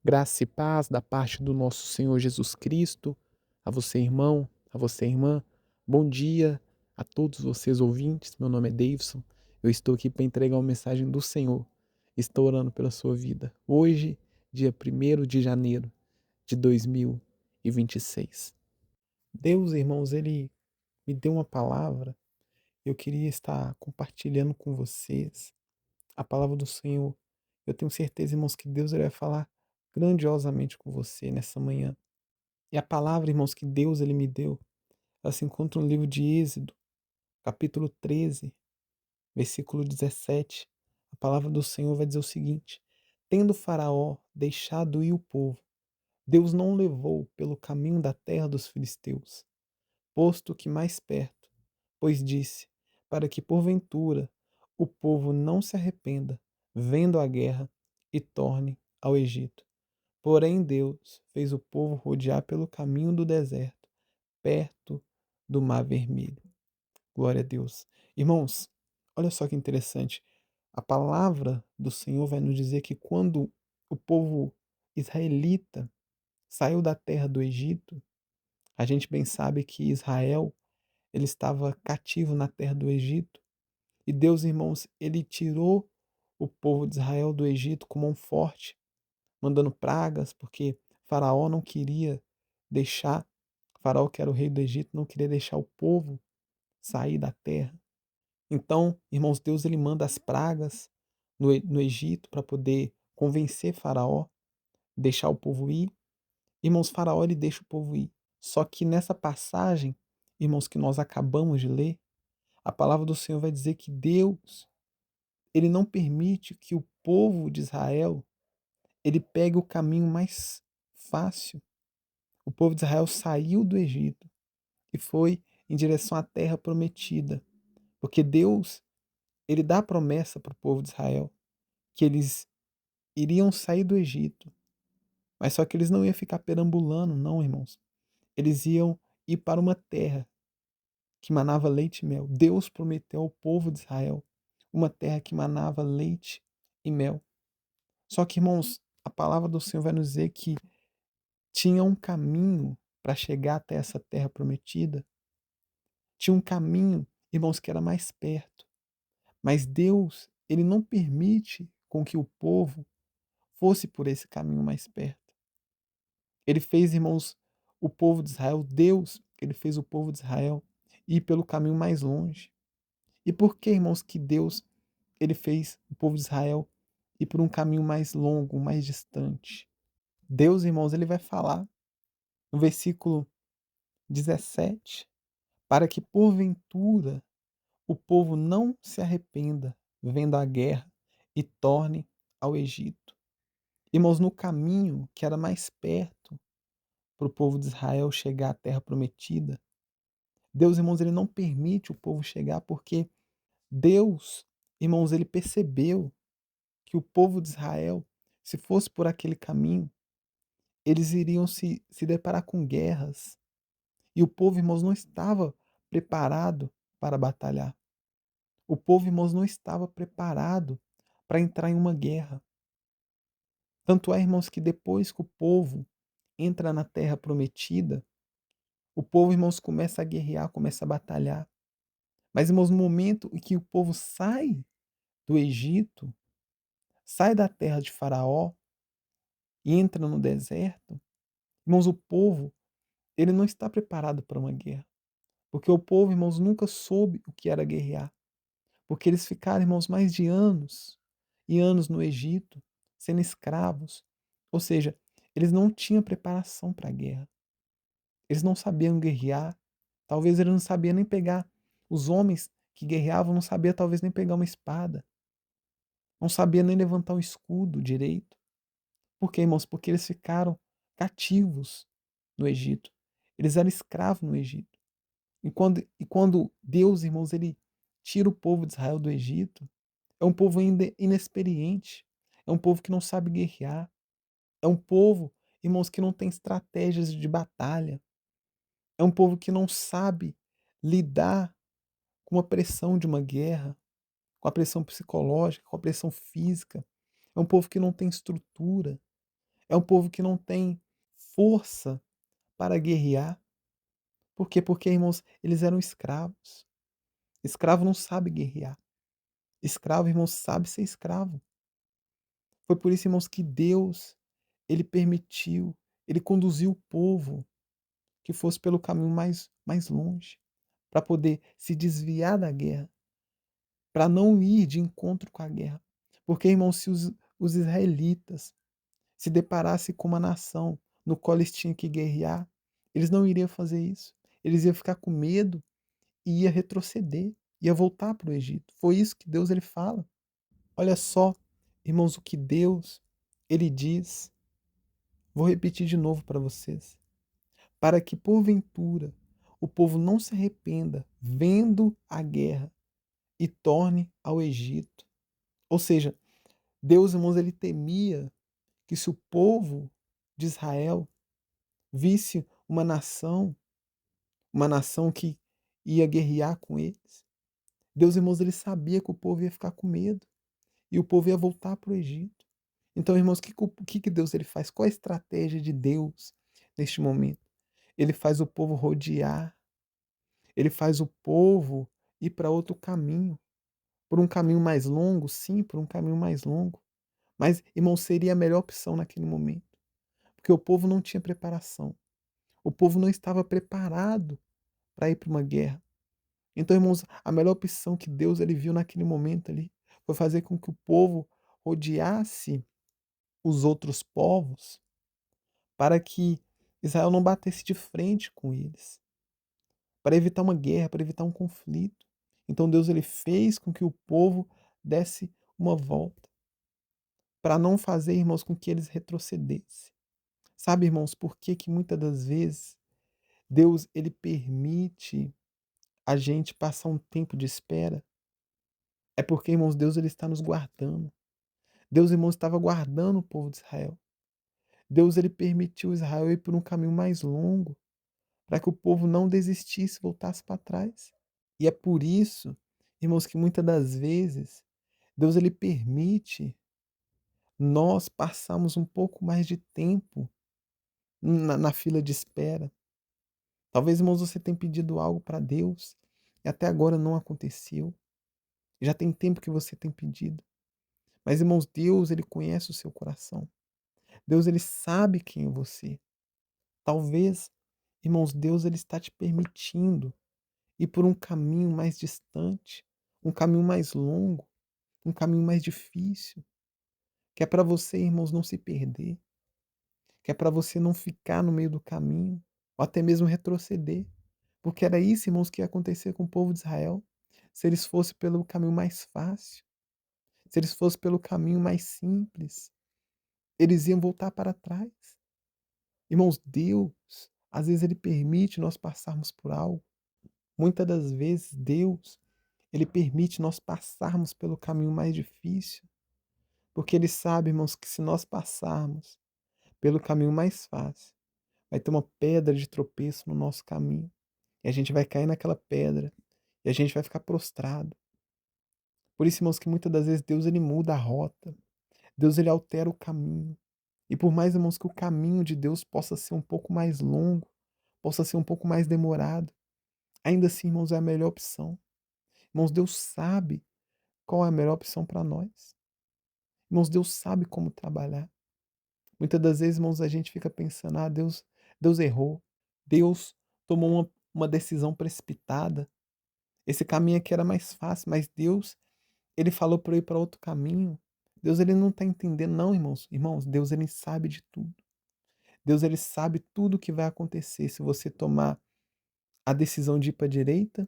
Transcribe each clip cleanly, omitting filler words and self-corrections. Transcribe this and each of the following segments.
Graça e paz da parte do nosso Senhor Jesus Cristo, a você, irmão, a você, irmã. Bom dia a todos vocês ouvintes. Meu nome é Davidson. Eu estou aqui para entregar uma mensagem do Senhor. Estou orando pela sua vida. Hoje, dia 1º de janeiro de 2026. Deus, irmãos, ele me deu uma palavra. Eu queria estar compartilhando com vocês a palavra do Senhor. Eu tenho certeza, irmãos, que Deus ele vai falar grandiosamente com você nessa manhã. E a palavra, irmãos, que Deus ele me deu, ela se encontra no livro de Êxodo, capítulo 13, versículo 17. A palavra do Senhor vai dizer o seguinte: Tendo Faraó deixado ir o povo, Deus não o levou pelo caminho da terra dos filisteus, posto que mais perto, pois disse, para que porventura o povo não se arrependa, vendo a guerra, e torne ao Egito. Porém Deus fez o povo rodear pelo caminho do deserto, perto do Mar Vermelho. Glória a Deus. Irmãos, olha só que interessante. A palavra do Senhor vai nos dizer que quando o povo israelita saiu da terra do Egito, a gente bem sabe que Israel ele estava cativo na terra do Egito. E Deus, irmãos, ele tirou o povo de Israel do Egito com mão forte, mandando pragas, porque Faraó não queria deixar, Faraó, que era o rei do Egito, não queria deixar o povo sair da terra. Então, irmãos, Deus ele manda as pragas no Egito para poder convencer Faraó, deixar o povo ir. Irmãos, Faraó ele deixa o povo ir. Só que nessa passagem, irmãos, que nós acabamos de ler, a palavra do Senhor vai dizer que Deus, ele não permite que o povo de Israel ele pegue o caminho mais fácil. O povo de Israel saiu do Egito e foi em direção à terra prometida, porque Deus, ele dá a promessa para o povo de Israel que eles iriam sair do Egito, mas só que eles não iam ficar perambulando, não, irmãos. Eles iam ir para uma terra que manava leite e mel. Deus prometeu ao povo de Israel uma terra que manava leite e mel. Só que, irmãos, a palavra do Senhor vai nos dizer que tinha um caminho para chegar até essa terra prometida. Tinha um caminho, irmãos, que era mais perto. Mas Deus, ele não permite com que o povo fosse por esse caminho mais perto. Ele fez, irmãos, o povo de Israel, Deus, ele fez o povo de Israel ir pelo caminho mais longe. E por que, irmãos, que Deus, ele fez o povo de Israel ir por um caminho mais longo, mais distante? Deus, irmãos, ele vai falar no versículo 17, para que porventura o povo não se arrependa vendo a guerra e torne ao Egito. Irmãos, no caminho que era mais perto para o povo de Israel chegar à terra prometida, Deus, irmãos, ele não permite o povo chegar porque Deus, irmãos, ele percebeu que o povo de Israel, se fosse por aquele caminho, eles iriam se deparar com guerras. E o povo, irmãos, não estava preparado para batalhar. O povo, irmãos, não estava preparado para entrar em uma guerra. Tanto é, irmãos, que depois que o povo entra na terra prometida, o povo, irmãos, começa a guerrear, começa a batalhar. Mas, irmãos, no momento em que o povo sai do Egito, sai da terra de Faraó e entra no deserto, irmãos, o povo, ele não está preparado para uma guerra. Porque o povo, irmãos, nunca soube o que era guerrear. Porque eles ficaram, irmãos, mais de anos e anos no Egito, sendo escravos. Ou seja, eles não tinham preparação para a guerra. Eles não sabiam guerrear. Talvez eles não sabiam nem pegar. Os homens que guerreavam não sabiam, talvez, nem pegar uma espada. Não sabiam nem levantar o escudo direito. Por quê, irmãos? Porque eles ficaram cativos no Egito. Eles eram escravos no Egito. E quando Deus, irmãos, ele tira o povo de Israel do Egito, é um povo ainda inexperiente, é um povo que não sabe guerrear, é um povo, irmãos, que não tem estratégias de batalha, é um povo que não sabe lidar com a pressão de uma guerra, com a pressão psicológica, com a pressão física, é um povo que não tem estrutura, É um povo que não tem força para guerrear. Por quê? Porque, irmãos, eles eram escravos. Escravo não sabe guerrear. Escravo, irmãos, sabe ser escravo. Foi por isso, irmãos, que Deus, ele permitiu, ele conduziu o povo que fosse pelo caminho mais longe, para poder se desviar da guerra, para não ir de encontro com a guerra. Porque, irmãos, se os israelitas se deparassem com uma nação no qual eles tinham que guerrear, eles não iriam fazer isso. Eles iam ficar com medo e ia retroceder, ia voltar para o Egito. Foi isso que Deus ele fala. Olha só, irmãos, o que Deus ele diz. Vou repetir de novo para vocês. Para que porventura o povo não se arrependa vendo a guerra e torne ao Egito. Ou seja, Deus, irmãos, ele temia que se o povo de Israel visse uma nação que ia guerrear com eles, Deus, irmãos, ele sabia que o povo ia ficar com medo e o povo ia voltar para o Egito. Então, irmãos, o que Deus ele faz? Qual a estratégia de Deus neste momento? Ele faz o povo rodear, ele faz o povo ir para outro caminho, por um caminho mais longo, sim, por um caminho mais longo. Mas, irmão, seria a melhor opção naquele momento, porque o povo não tinha preparação. O povo não estava preparado para ir para uma guerra. Então, irmãos, a melhor opção que Deus ele viu naquele momento ali foi fazer com que o povo rodeasse os outros povos para que Israel não batesse de frente com eles, para evitar uma guerra, para evitar um conflito. Então Deus ele fez com que o povo desse uma volta, para não fazer, irmãos, com que eles retrocedessem. Sabe, irmãos, por que que muitas das vezes Deus ele permite a gente passar um tempo de espera? É porque, irmãos, Deus ele está nos guardando. Deus, irmãos, estava guardando o povo de Israel. Deus ele permitiu Israel ir por um caminho mais longo, para que o povo não desistisse, voltasse para trás. E é por isso, irmãos, que muitas das vezes Deus ele permite nós passarmos um pouco mais de tempo na fila de espera. Talvez, irmãos, você tenha pedido algo para Deus e até agora não aconteceu. Já tem tempo que você tem pedido. Mas, irmãos, Deus ele conhece o seu coração. Deus ele sabe quem é você. Talvez, irmãos, Deus ele está te permitindo ir por um caminho mais distante, um caminho mais longo, um caminho mais difícil, que é para você, irmãos, não se perder, que é para você não ficar no meio do caminho, ou até mesmo retroceder, porque era isso, irmãos, que ia acontecer com o povo de Israel, se eles fossem pelo caminho mais fácil, se eles fossem pelo caminho mais simples, eles iam voltar para trás. Irmãos, Deus, às vezes ele permite nós passarmos por algo. Muitas das vezes Deus, ele permite nós passarmos pelo caminho mais difícil, porque ele sabe, irmãos, que se nós passarmos pelo caminho mais fácil, vai ter uma pedra de tropeço no nosso caminho, e a gente vai cair naquela pedra, e a gente vai ficar prostrado. Por isso, irmãos, que muitas das vezes Deus ele muda a rota, Deus ele altera o caminho. E por mais, irmãos, que o caminho de Deus possa ser um pouco mais longo, possa ser um pouco mais demorado, ainda assim, irmãos, é a melhor opção. Irmãos, Deus sabe qual é a melhor opção para nós. Irmãos, Deus sabe como trabalhar. Muitas das vezes, irmãos, a gente fica pensando, Deus errou. Deus tomou uma decisão precipitada. Esse caminho aqui era mais fácil, mas Deus, ele falou para eu ir para outro caminho. Deus, ele não está entendendo, não, irmãos. Irmãos, Deus, ele sabe de tudo. Deus, ele sabe tudo o que vai acontecer se você tomar a decisão de ir para a direita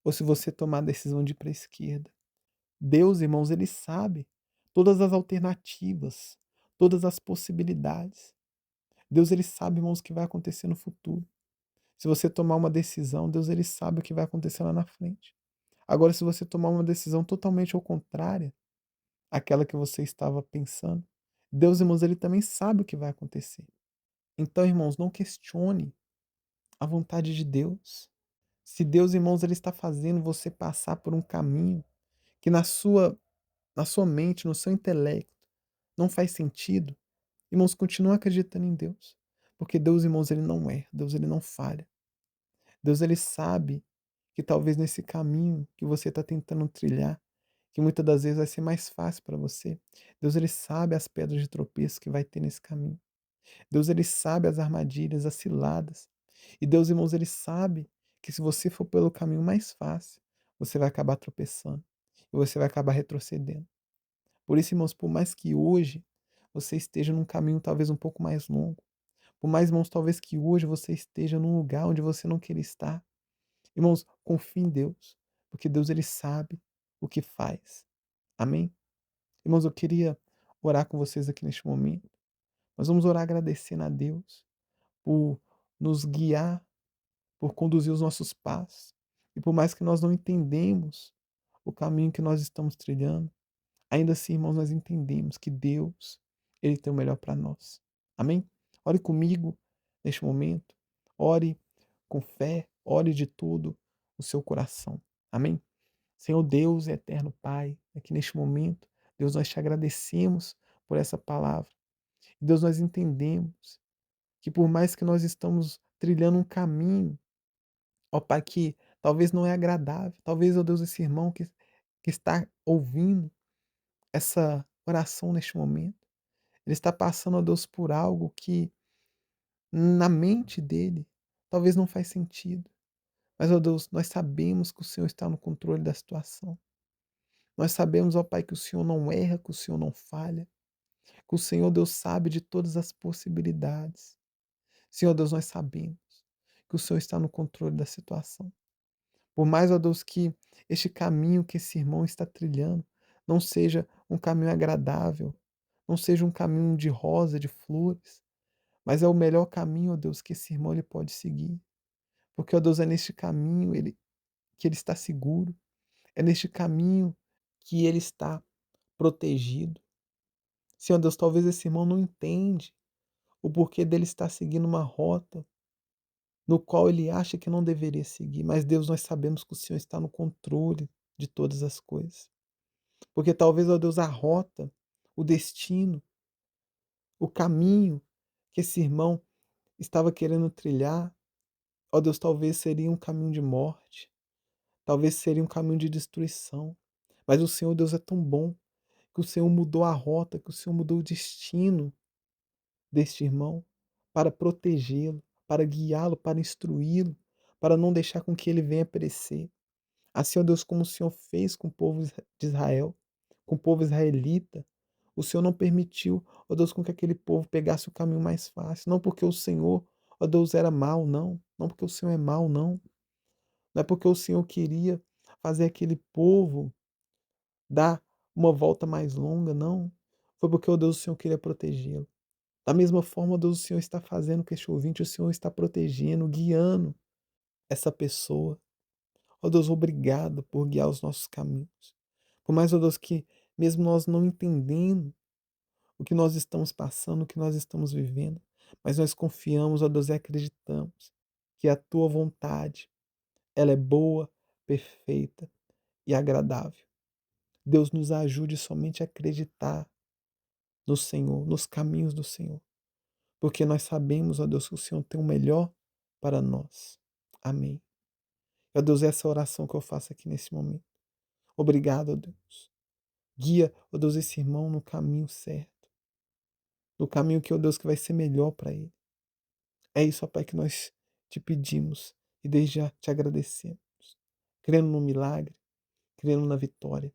ou se você tomar a decisão de ir para a esquerda. Deus, irmãos, ele sabe todas as alternativas, todas as possibilidades. Deus, ele sabe, irmãos, o que vai acontecer no futuro. Se você tomar uma decisão, Deus, ele sabe o que vai acontecer lá na frente. Agora, se você tomar uma decisão totalmente ao contrária, àquela que você estava pensando, Deus, irmãos, ele também sabe o que vai acontecer. Então, irmãos, não questione a vontade de Deus. Se Deus, irmãos, ele está fazendo você passar por um caminho que na sua mente, no seu intelecto, não faz sentido, Irmãos, continua acreditando em Deus, porque Deus, irmãos, ele não erra, Deus ele não falha. Deus ele sabe que talvez nesse caminho que você está tentando trilhar, que muitas das vezes vai ser mais fácil para você. Deus ele sabe as pedras de tropeço que vai ter nesse caminho. Deus ele sabe as armadilhas, as ciladas. E Deus, irmãos, ele sabe que se você for pelo caminho mais fácil, você vai acabar tropeçando e você vai acabar retrocedendo. Por isso, irmãos, por mais que hoje você esteja num caminho talvez um pouco mais longo, por mais, irmãos, talvez que hoje você esteja num lugar onde você não queira estar, irmãos, confie em Deus, porque Deus ele sabe o que faz. Amém? Irmãos, eu queria orar com vocês aqui neste momento. Nós vamos orar agradecendo a Deus por nos guiar, por conduzir os nossos passos. E por mais que nós não entendemos o caminho que nós estamos trilhando, ainda assim, irmãos, nós entendemos que Deus, ele tem o melhor para nós. Amém? Ore comigo neste momento. Ore com fé, ore de todo o seu coração. Amém? Senhor Deus, eterno Pai, aqui neste momento, Deus, nós te agradecemos por essa palavra. Deus, nós entendemos que por mais que nós estamos trilhando um caminho, ó Pai, que talvez não é agradável, talvez, ó Deus, esse irmão que está ouvindo essa oração neste momento, ele está passando, ó Deus, por algo que na mente dele talvez não faz sentido. Mas, ó Deus, nós sabemos que o Senhor está no controle da situação. Nós sabemos, ó Pai, que o Senhor não erra, que o Senhor não falha, que o Senhor, Deus, sabe de todas as possibilidades. Senhor Deus, nós sabemos que o Senhor está no controle da situação. Por mais, ó Deus, que este caminho que esse irmão está trilhando não seja um caminho agradável, não seja um caminho de rosa, de flores, mas é o melhor caminho, ó Deus, que esse irmão ele pode seguir. Porque, ó Deus, é neste caminho que ele está seguro, é neste caminho que ele está protegido. Senhor Deus, talvez esse irmão não entende o porquê dele estar seguindo uma rota no qual ele acha que não deveria seguir, mas Deus, nós sabemos que o Senhor está no controle de todas as coisas. Porque talvez, ó Deus, a rota, o destino, o caminho que esse irmão estava querendo trilhar, ó Deus, talvez seria um caminho de morte, talvez seria um caminho de destruição. Mas o Senhor, Deus, é tão bom que o Senhor mudou a rota, que o Senhor mudou o destino deste irmão para protegê-lo, para guiá-lo, para instruí-lo, para não deixar com que ele venha perecer. Assim, ó Deus, como o Senhor fez com o povo de Israel, com o povo israelita, o Senhor não permitiu, ó Deus, com que aquele povo pegasse o caminho mais fácil. Não porque o Senhor, ó Deus, era mau, não. Não porque o Senhor é mau, não. Não é porque o Senhor queria fazer aquele povo dar uma volta mais longa, não. Foi porque, ó Deus, o Senhor queria protegê-lo. Da mesma forma, ó Deus, o Senhor está fazendo com este ouvinte, o Senhor está protegendo, guiando essa pessoa. Ó Deus, obrigado por guiar os nossos caminhos. Por mais, ó Deus, que mesmo nós não entendendo o que nós estamos passando, o que nós estamos vivendo, mas nós confiamos, ó Deus, e acreditamos que a tua vontade, ela é boa, perfeita e agradável. Deus nos ajude somente a acreditar no Senhor, nos caminhos do Senhor, porque nós sabemos, ó Deus, que o Senhor tem o melhor para nós. Amém. Ó Deus, essa é a oração que eu faço aqui nesse momento. Obrigado, ó Deus. Guia, ó Deus, esse irmão no caminho certo, no caminho que, ó Deus, que vai ser melhor para ele. É isso, ó Pai, que nós te pedimos e desde já te agradecemos, crendo no milagre, crendo na vitória,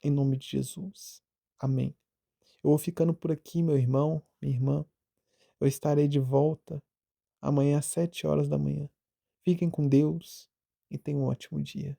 em nome de Jesus. Amém. Eu vou ficando por aqui, meu irmão, minha irmã. Eu estarei de volta amanhã às 7 horas da manhã. Fiquem com Deus e tenham um ótimo dia.